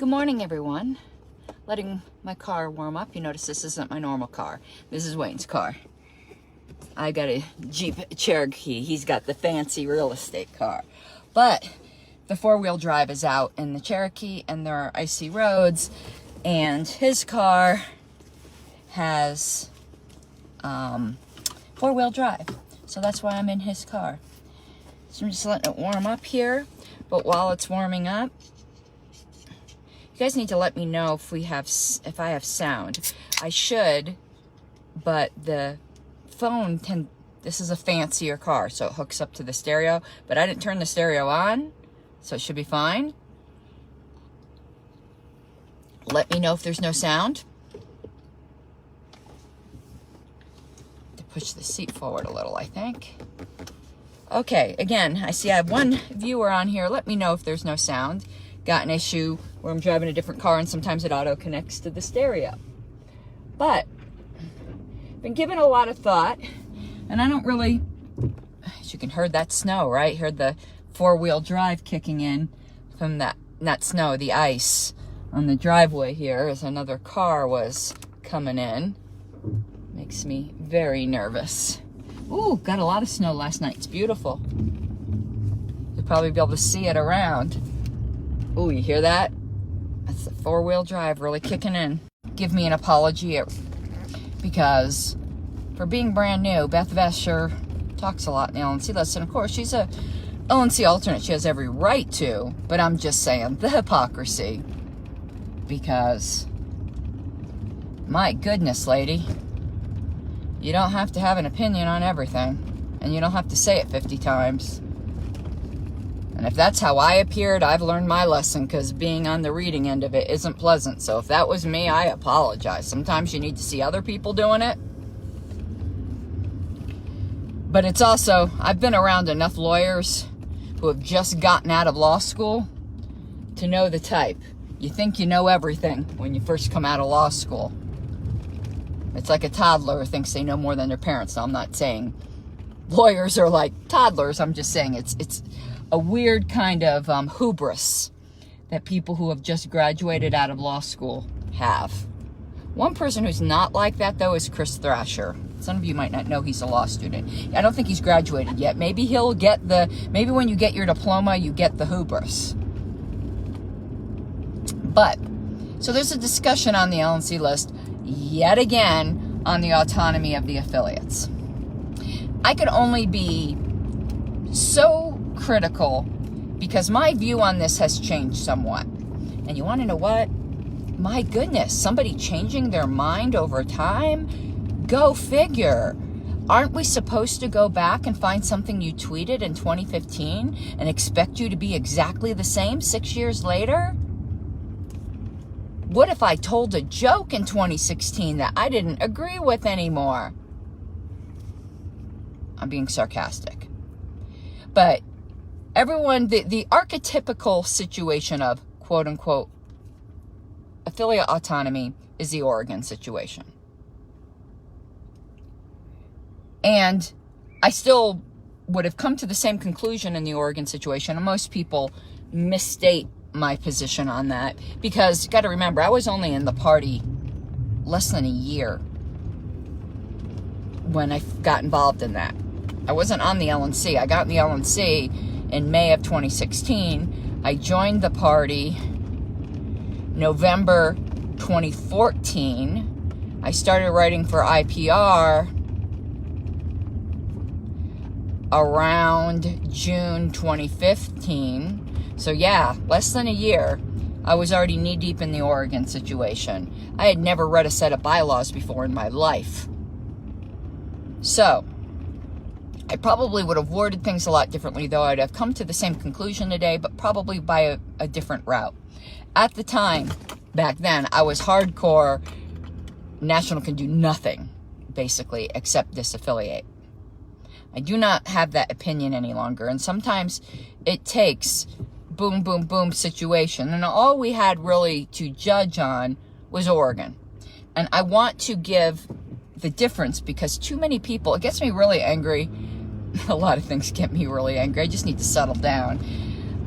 Good morning, everyone. Letting my car warm up. You notice this isn't my normal car. This is Wayne's car. I got a Jeep Cherokee. He's got the fancy real estate car. But the four-wheel drive is out in the Cherokee, and there are icy roads, and his car has four-wheel drive. So that's why I'm in his car. So I'm just letting it warm up here. But while it's warming up, you guys need to let me know if I have sound. I should, but the phone this is a fancier car, so it hooks up to the stereo, but I didn't turn the stereo on, so it should be fine. Let me know if there's no sound. To push the seat forward a little, I think. Okay, again, I see I have one viewer on here. Let me know if there's no sound. Got an issue where I'm driving a different car and sometimes it auto connects to the stereo. But been given a lot of thought, and I don't really, as you can hear that snow, right? Heard the four-wheel drive kicking in from that, not snow, the ice on the driveway here as another car was coming in. Makes me very nervous. Ooh, got a lot of snow last night. It's beautiful. You'll probably be able to see it around. Ooh, you hear that? That's the four-wheel drive really kicking in. Give me an apology because for being brand new, Beth sure talks a lot in the LNC list. And of course, she's a LNC alternate. She has every right to, but I'm just saying the hypocrisy because my goodness, lady, you don't have to have an opinion on everything, and you don't have to say it 50 times. And if that's how I appeared, I've learned my lesson, because being on the reading end of it isn't pleasant. So if that was me, I apologize. Sometimes you need to see other people doing it. But it's also, I've been around enough lawyers who have just gotten out of law school to know the type. You think you know everything when you first come out of law school. It's like a toddler who thinks they know more than their parents. Now, I'm not saying lawyers are like toddlers. I'm just saying it's a weird kind of hubris that people who have just graduated out of law school have. One person who's not like that, though, is Chris Thrasher. Some of you might not know he's a law student. I don't think he's graduated yet. Maybe he'll get maybe when you get your diploma, you get the hubris. But, so there's a discussion on the LNC list, yet again, on the autonomy of the affiliates. I could only be so critical because my view on this has changed somewhat. And you want to know what? My goodness, somebody changing their mind over time? Go figure. Aren't we supposed to go back and find something you tweeted in 2015 and expect you to be exactly the same 6 years later? What if I told a joke in 2016 that I didn't agree with anymore? I'm being sarcastic. But everyone, the archetypical situation of quote unquote affiliate autonomy is the Oregon situation. And I still would have come to the same conclusion in the Oregon situation. And most people misstate my position on that because you got to remember, I was only in the party less than a year when I got involved in that. I wasn't on the LNC. I got in the LNC in May of 2016. I joined the party November 2014. I started writing for IPR around June 2015. So yeah, less than a year, I was already knee-deep in the Oregon situation. I had never read a set of bylaws before in my life. So, I probably would have worded things a lot differently, though I'd have come to the same conclusion today, but probably by a different route. At the time, back then, I was hardcore, National can do nothing, basically, except disaffiliate. I do not have that opinion any longer, and sometimes it takes boom, boom, boom situation, and all we had really to judge on was Oregon. And I want to give the difference because too many people, it gets me really angry. A lot of things get me really angry. I just need to settle down.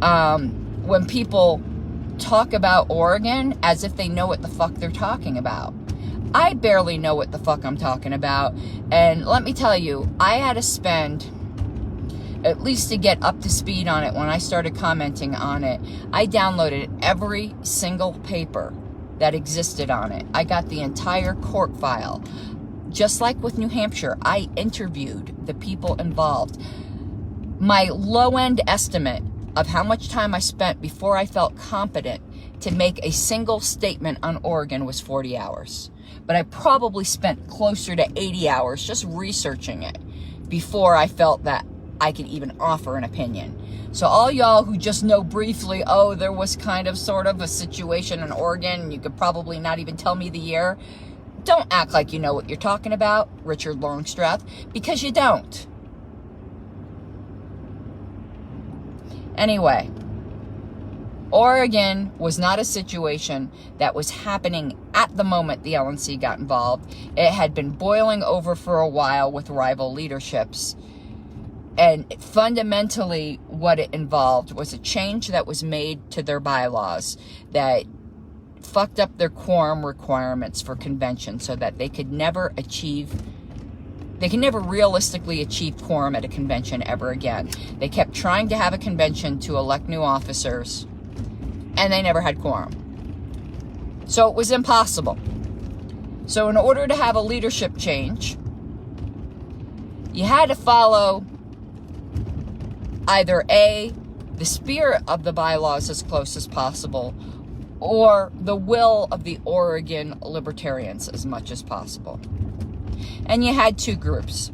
When people talk about Oregon as if they know what the fuck they're talking about. I barely know what the fuck I'm talking about. And let me tell you, I had to spend, at least to get up to speed on it when I started commenting on it, I downloaded every single paper that existed on it. I got the entire court file. Just like with New Hampshire, I interviewed the people involved. My low-end estimate of how much time I spent before I felt competent to make a single statement on Oregon was 40 hours. But I probably spent closer to 80 hours just researching it before I felt that I could even offer an opinion. So all y'all who just know briefly, oh, there was kind of sort of a situation in Oregon, and you could probably not even tell me the year, don't act like you know what you're talking about, Richard Longstreth, because you don't. Anyway, Oregon was not a situation that was happening at the moment the LNC got involved. It had been boiling over for a while with rival leaderships. And fundamentally, what it involved was a change that was made to their bylaws that fucked up their quorum requirements for convention so that they could never realistically achieve quorum at a convention ever again. They kept trying to have a convention to elect new officers, and they never had quorum. So it was impossible. So in order to have a leadership change, you had to follow either A, the spirit of the bylaws as close as possible, or the will of the Oregon Libertarians as much as possible. And you had two groups.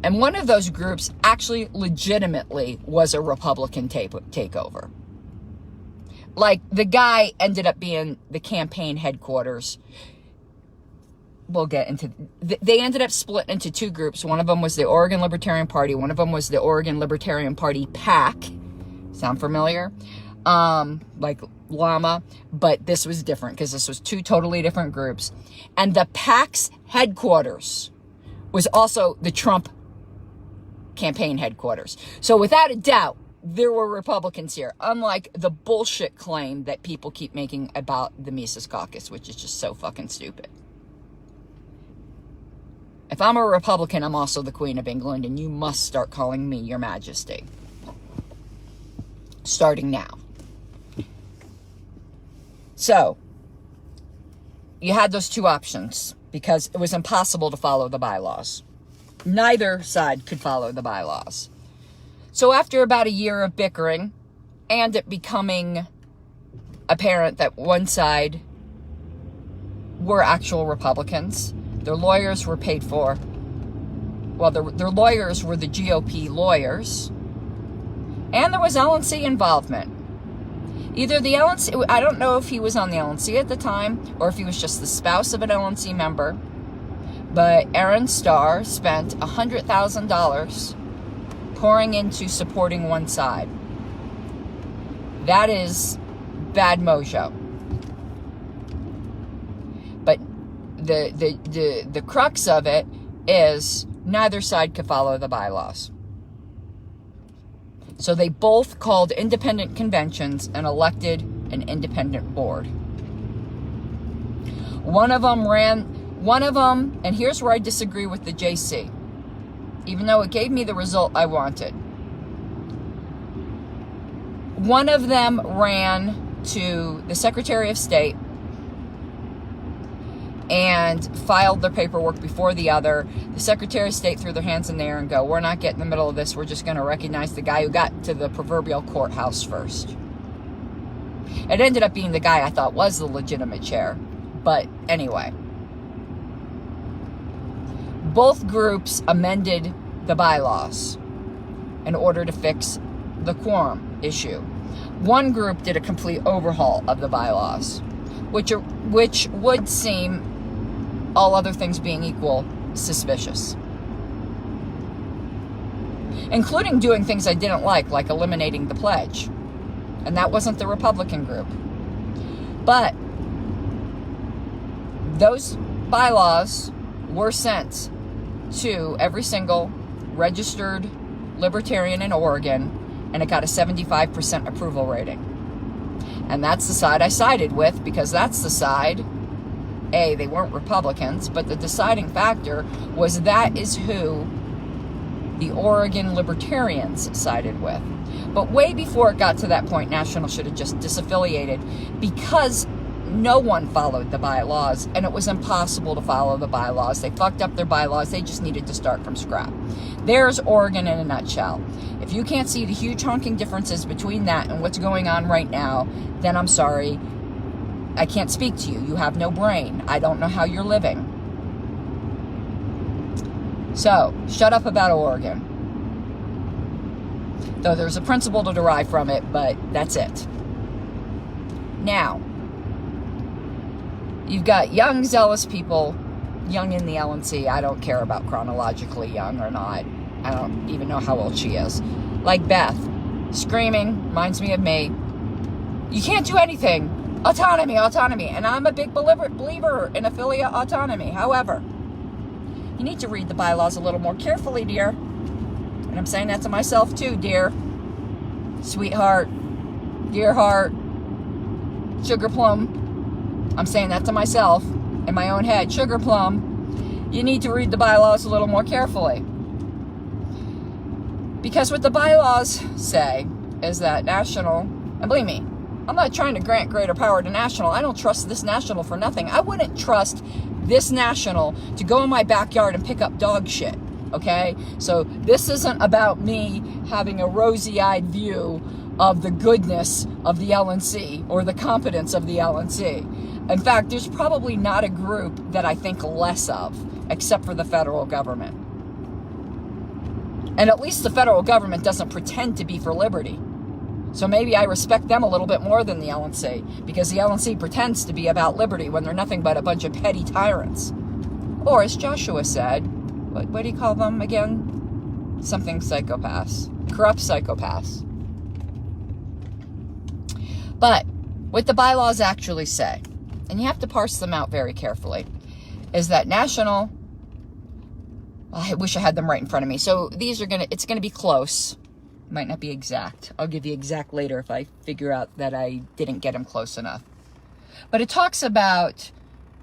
And one of those groups actually legitimately was a Republican takeover. Like, the guy ended up being the campaign headquarters. We'll get into... They ended up splitting into two groups. One of them was the Oregon Libertarian Party. One of them was the Oregon Libertarian Party PAC. Sound familiar? Like llama. But this was different because this was two totally different groups. And the PAC's headquarters was also the Trump campaign headquarters. So without a doubt, there were Republicans here, unlike the bullshit claim that people keep making about the Mises Caucus, which is just so fucking stupid. If I'm a Republican, I'm also the Queen of England, and you must start calling me Your Majesty. Starting now. So, you had those two options, because it was impossible to follow the bylaws. Neither side could follow the bylaws. So after about a year of bickering, and it becoming apparent that one side were actual Republicans, their lawyers were paid for, well, their lawyers were the GOP lawyers, and there was LNC involvement. Either the LNC, I don't know if he was on the LNC at the time, or if he was just the spouse of an LNC member, but Aaron Starr spent $100,000 pouring into supporting one side. That is bad mojo. But the crux of it is neither side could follow the bylaws. So they both called independent conventions and elected an independent board. One of them, and here's where I disagree with the JC, even though it gave me the result I wanted. One of them ran to the Secretary of State and filed their paperwork before the other. The Secretary of State threw their hands in the air and go, we're not getting in the middle of this. We're just going to recognize the guy who got to the proverbial courthouse first. It ended up being the guy I thought was the legitimate chair. But anyway. Both groups amended the bylaws in order to fix the quorum issue. One group did a complete overhaul of the bylaws, which would seem, all other things being equal, suspicious. Including doing things I didn't like eliminating the pledge. And that wasn't the Republican group. But those bylaws were sent to every single registered Libertarian in Oregon, and it got a 75% approval rating. And that's the side I sided with, because that's the side, A, they weren't Republicans, but the deciding factor was that is who the Oregon Libertarians sided with. But way before it got to that point, National should have just disaffiliated, because no one followed the bylaws, and it was impossible to follow the bylaws. They fucked up their bylaws. They just needed to start from scratch. There's Oregon in a nutshell. If you can't see the huge honking differences between that and what's going on right now, then I'm sorry. I can't speak to you. You have no brain. I don't know how you're living. So, shut up about Oregon. Though there's a principle to derive from it, but that's it. Now, you've got young, zealous people, young in the LNC. I don't care about chronologically young or not. I don't even know how old she is. Like Beth, screaming, reminds me of me. You can't do anything. Autonomy, autonomy. And I'm a big believer in affiliate autonomy. However, you need to read the bylaws a little more carefully, dear. And I'm saying that to myself too, dear. Sweetheart, dear heart, sugar plum. I'm saying that to myself in my own head. Sugar plum, you need to read the bylaws a little more carefully. Because what the bylaws say is that National, and believe me, I'm not trying to grant greater power to National. I don't trust this National for nothing. I wouldn't trust this National to go in my backyard and pick up dog shit, okay? So this isn't about me having a rosy-eyed view of the goodness of the LNC or the competence of the LNC. In fact, there's probably not a group that I think less of, except for the federal government. And at least the federal government doesn't pretend to be for liberty. So maybe I respect them a little bit more than the LNC, because the LNC pretends to be about liberty when they're nothing but a bunch of petty tyrants. Or as Joshua said, what do you call them again? Something psychopaths. Corrupt psychopaths. But what the bylaws actually say, and you have to parse them out very carefully, is that National, I wish I had them right in front of me. So these are it's gonna be close. Might not be exact. I'll give you exact later if I figure out that I didn't get them close enough. But it talks about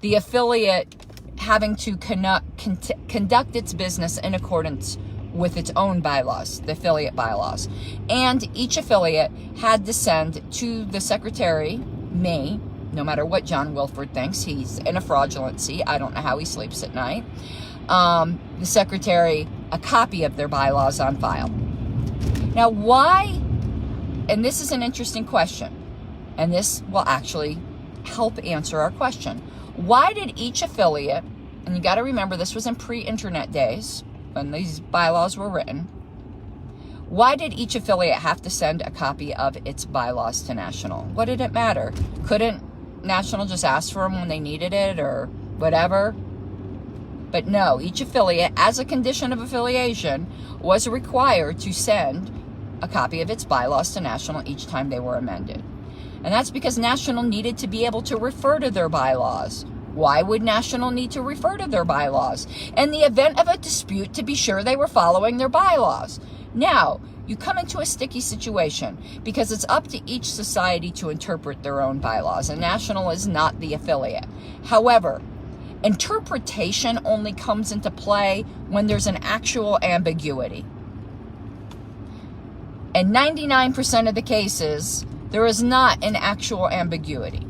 the affiliate having to conduct its business in accordance with its own bylaws, the affiliate bylaws. And each affiliate had to send to the secretary, me, no matter what John Wilford thinks, he's in a fraudulency. I don't know how he sleeps at night. The secretary, a copy of their bylaws on file. Now, why, and this is an interesting question, and this will actually help answer our question. Why did each affiliate, and you got to remember this was in pre-internet days when these bylaws were written, why did each affiliate have to send a copy of its bylaws to National? What did it matter? Couldn't National just ask for them when they needed it or whatever? But no, each affiliate, as a condition of affiliation, was required to send a copy of its bylaws to National each time they were amended. And that's because National needed to be able to refer to their bylaws. Why would National need to refer to their bylaws? In the event of a dispute, to be sure they were following their bylaws. Now, you come into a sticky situation because it's up to each society to interpret their own bylaws, and National is not the affiliate. However, interpretation only comes into play when there's an actual ambiguity. In 99% of the cases, there is not an actual ambiguity.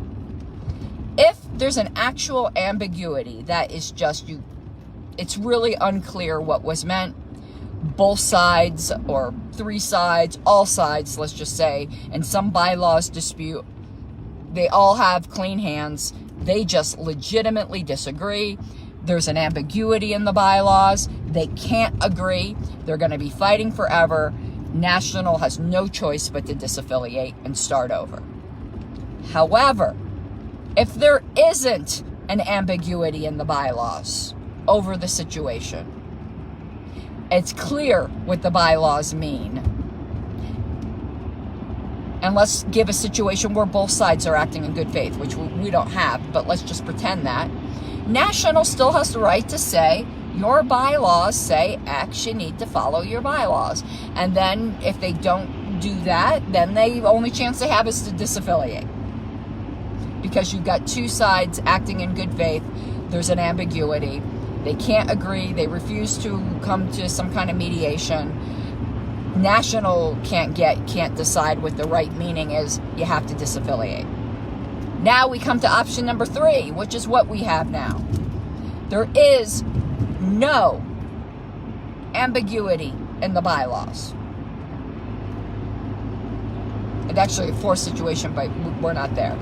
If there's an actual ambiguity that is just it's really unclear what was meant, both sides or three sides, all sides, let's just say, and some bylaws dispute, they all have clean hands, they just legitimately disagree, there's an ambiguity in the bylaws, they can't agree, they're going to be fighting forever, National has no choice but to disaffiliate and start over. However, if there isn't an ambiguity in the bylaws over the situation, it's clear what the bylaws mean. And let's give a situation where both sides are acting in good faith, which we don't have, but let's just pretend that. National still has the right to say, your bylaws say X, you need to follow your bylaws. And then if they don't do that, then the only chance they have is to disaffiliate. because you've got two sides acting in good faith, there's an ambiguity. They can't agree. They refuse to come to some kind of mediation. National can't decide what the right meaning is. You have to disaffiliate. Now we come to option number 3, which is what we have now. There is no ambiguity in the bylaws. It's actually a 4th situation, but we're not there.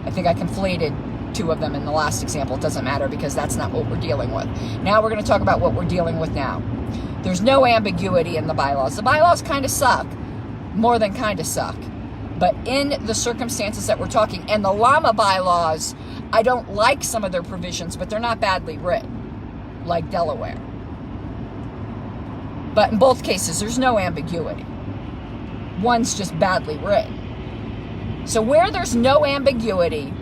I think I conflated 2 of them in the last example. It doesn't matter because that's not what we're dealing with. Now we're going to talk about what we're dealing with now. There's no ambiguity in the bylaws. The bylaws kind of suck, more than kind of suck. But in the circumstances that we're talking, and the llama bylaws, I don't like some of their provisions, but they're not badly written, like Delaware. But in both cases, there's no ambiguity. One's just badly written. So where there's no ambiguity,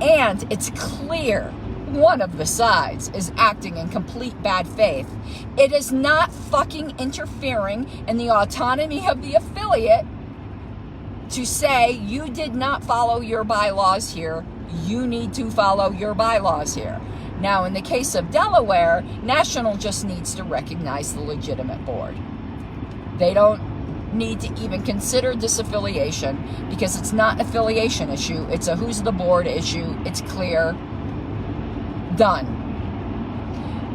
and it's clear one of the sides is acting in complete bad faith, it is not fucking interfering in the autonomy of the affiliate to say, you did not follow your bylaws here, you need to follow your bylaws here. Now, in the case of Delaware, National just needs to recognize the legitimate board. They don't need to even consider disaffiliation because it's not an affiliation issue. It's a who's the board issue. It's clear. Done.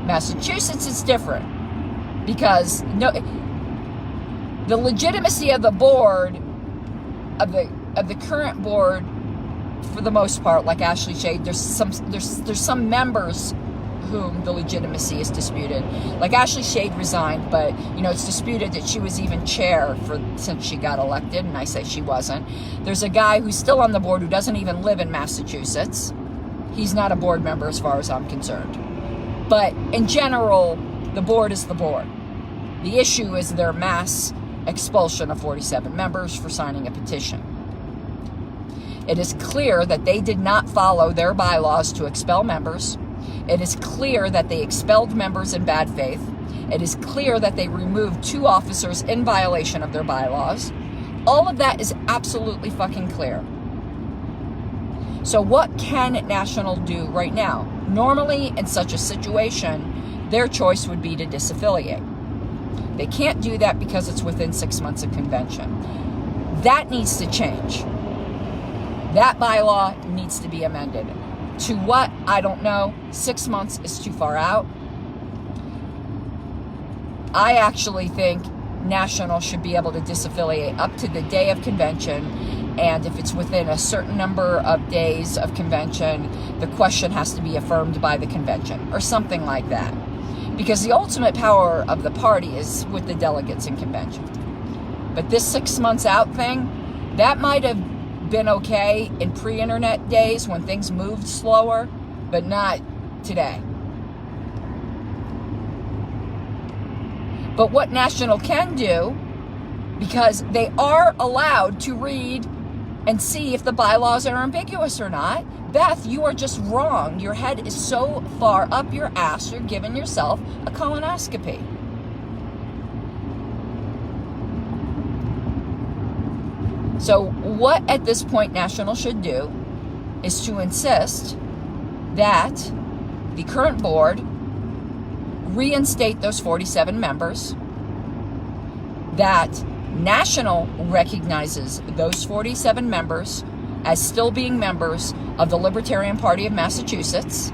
Massachusetts is different because the legitimacy of the board, of the current board, for the most part, like Ashley Shade, there's some members whom the legitimacy is disputed. Like Ashley Shade resigned, but it's disputed that she was even chair since she got elected, and I say she wasn't. There's a guy who's still on the board who doesn't even live in Massachusetts. He's not a board member as far as I'm concerned. But in general, the board is the board. The issue is their mass expulsion of 47 members for signing a petition. It is clear that they did not follow their bylaws to expel members. It is clear that they expelled members in bad faith. It is clear that they removed 2 officers in violation of their bylaws. All of that is absolutely fucking clear. So what can National do right now? Normally, in such a situation, their choice would be to disaffiliate. They can't do that because it's within 6 months of convention. That needs to change. That bylaw needs to be amended. To what? I don't know. 6 months is too far out. I actually think National should be able to disaffiliate up to the day of convention, and if it's within a certain number of days of convention, the question has to be affirmed by the convention, or something like that. Because the ultimate power of the party is with the delegates in convention. But this 6 months out thing, that might have been okay in pre-internet days when things moved slower, but not today. But what National can do, because they are allowed to read and see if the bylaws are ambiguous or not. Beth, you are just wrong. Your head is so far up your ass, you're giving yourself a colonoscopy. So what at this point National should do is to insist that the current board reinstate those 47 members, that National recognizes those 47 members as still being members of the Libertarian Party of Massachusetts.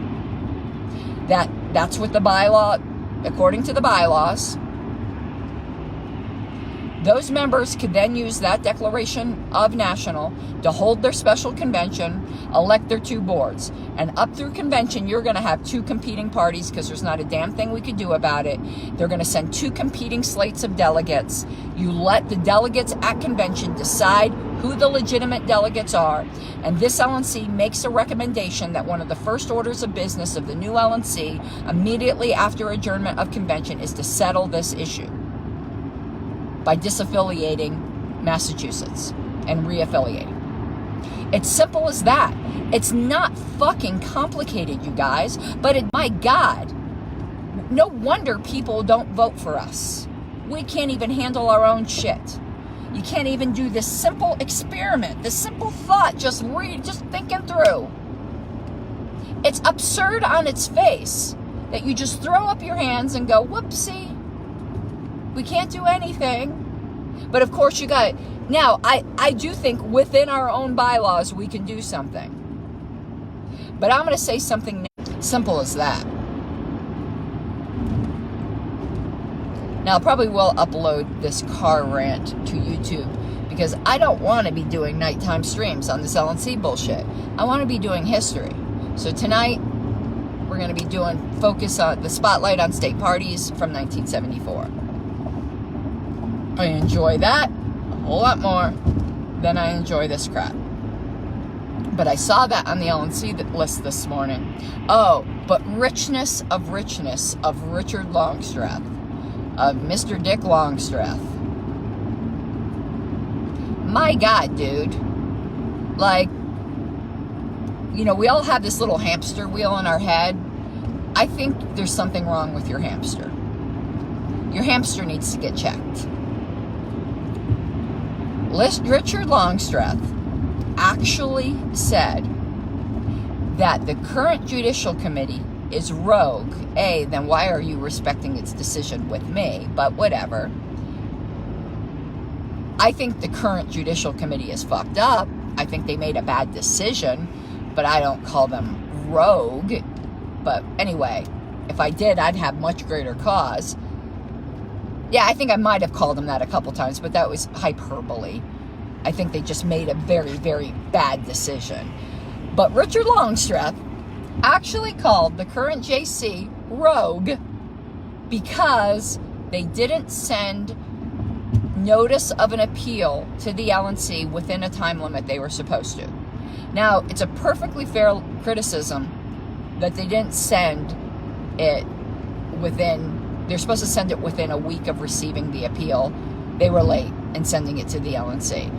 That's what the bylaw, according to the bylaws. Those members could then use that declaration of National to hold their special convention, elect their 2 boards. And up through convention, you're going to have 2 competing parties because there's not a damn thing we could do about it. They're going to send 2 competing slates of delegates. You let the delegates at convention decide who the legitimate delegates are. And this LNC makes a recommendation that one of the first orders of business of the new LNC immediately after adjournment of convention is to settle this issue by disaffiliating Massachusetts and reaffiliating. It's simple as that. It's not fucking complicated, you guys, but my God, no wonder people don't vote for us. We can't even handle our own shit. You can't even do this simple experiment, this simple thought, just thinking through. It's absurd on its face that you just throw up your hands and go, whoopsie, we can't do anything. But of course you got it. Now, I do think within our own bylaws we can do something. But I'm going to say something simple as that. Now, I probably will upload this car rant to YouTube because I don't want to be doing nighttime streams on this LNC bullshit. I want to be doing history. So tonight, we're going to be doing focus on the spotlight on state parties from 1974. I enjoy that a whole lot more than I enjoy this crap. But I saw that on the LNC list this morning. Oh, but richness of Richard Longstreth, of Mr. Dick Longstreth. My God, dude. Like, you know, we all have this little hamster wheel in our head. I think there's something wrong with your hamster. Your hamster needs to get checked. Richard Longstreth actually said that the current judicial committee is rogue. A, then why are you respecting its decision with me? But whatever. I think the current judicial committee is fucked up. I think they made a bad decision, but I don't call them rogue. But anyway, if I did, I'd have much greater cause. Yeah, I think I might have called them that a couple times, but that was hyperbole. I think they just made a very, very bad decision. But Richard Longstreth actually called the current JC rogue because they didn't send notice of an appeal to the LNC within a time limit they were supposed to. Now, it's a perfectly fair criticism that they didn't send it within, they're supposed to send it within a week of receiving the appeal. They were late in sending it to the LNC.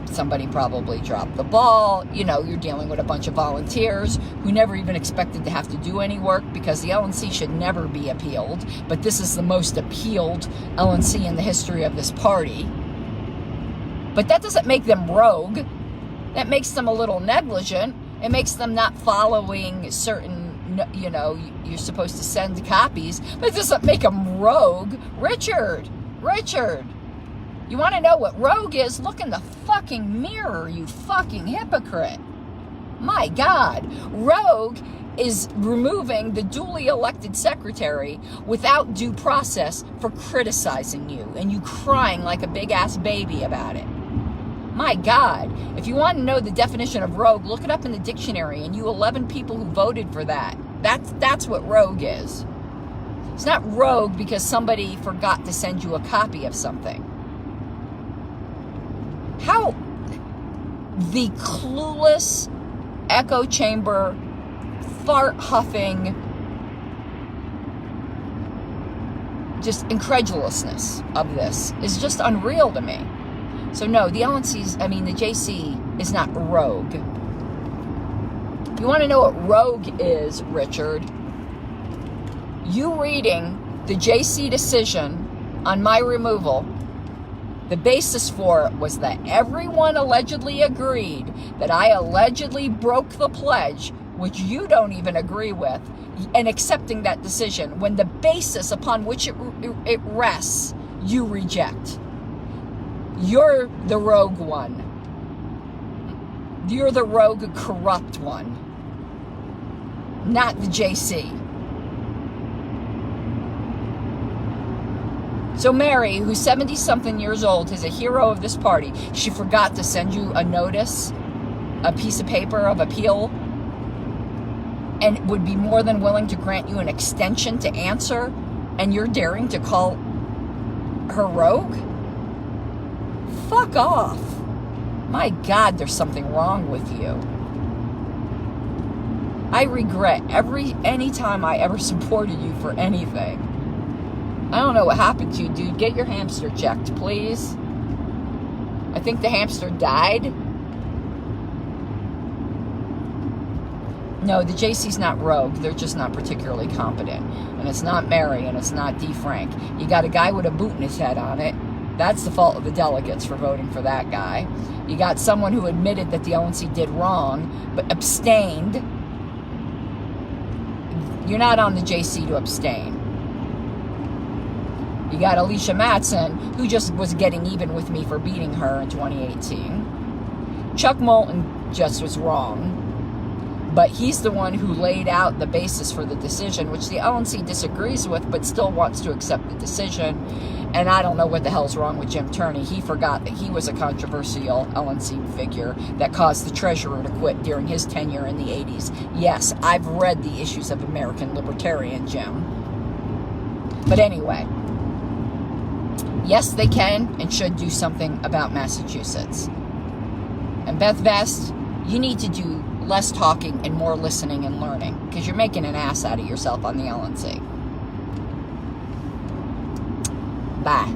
Somebody probably dropped the ball. You know, you're dealing with a bunch of volunteers who never even expected to have to do any work because the LNC should never be appealed. But this is the most appealed LNC in the history of this party. But that doesn't make them rogue. That makes them a little negligent. It makes them not following certain, you know, you're supposed to send copies. But it doesn't make them rogue. Richard. You want to know what rogue is? Look in the fucking mirror, you fucking hypocrite. My God. Rogue is removing the duly elected secretary without due process for criticizing you and you crying like a big-ass baby about it. My God. If you want to know the definition of rogue, look it up in the dictionary, and you 11 people who voted for that. That's what rogue is. It's not rogue because somebody forgot to send you a copy of something. How the clueless, echo chamber, fart huffing, just incredulousness of this is just unreal to me. So no, the JC is not rogue. You want to know what rogue is, Richard? You reading the JC decision on my removal, the basis for it was that everyone allegedly agreed that I allegedly broke the pledge, which you don't even agree with, and accepting that decision when the basis upon which it rests, you reject. You're the rogue one. You're the rogue, corrupt one, not the JC. So Mary, who's 70-something years old, is a hero of this party. She forgot to send you a notice, a piece of paper of appeal, and would be more than willing to grant you an extension to answer, and you're daring to call her rogue? Fuck off. My God, there's something wrong with you. I regret any time I ever supported you for anything. I don't know what happened to you, dude. Get your hamster checked, please. I think the hamster died. No, the JC's not rogue. They're just not particularly competent. And it's not Mary, and it's not D. Frank. You got a guy with a boot in his head on it. That's the fault of the delegates for voting for that guy. You got someone who admitted that the LNC did wrong, but abstained. You're not on the JC to abstain. You got Alicia Mattson, who just was getting even with me for beating her in 2018. Chuck Moulton just was wrong. But he's the one who laid out the basis for the decision, which the LNC disagrees with, but still wants to accept the decision. And I don't know what the hell's wrong with Jim Turney. He forgot that he was a controversial LNC figure that caused the treasurer to quit during his tenure in the 80s. Yes, I've read the issues of American Libertarian, Jim. But anyway, yes, they can and should do something about Massachusetts. And Beth Vest, you need to do less talking and more listening and learning, because you're making an ass out of yourself on the LNC. Bye.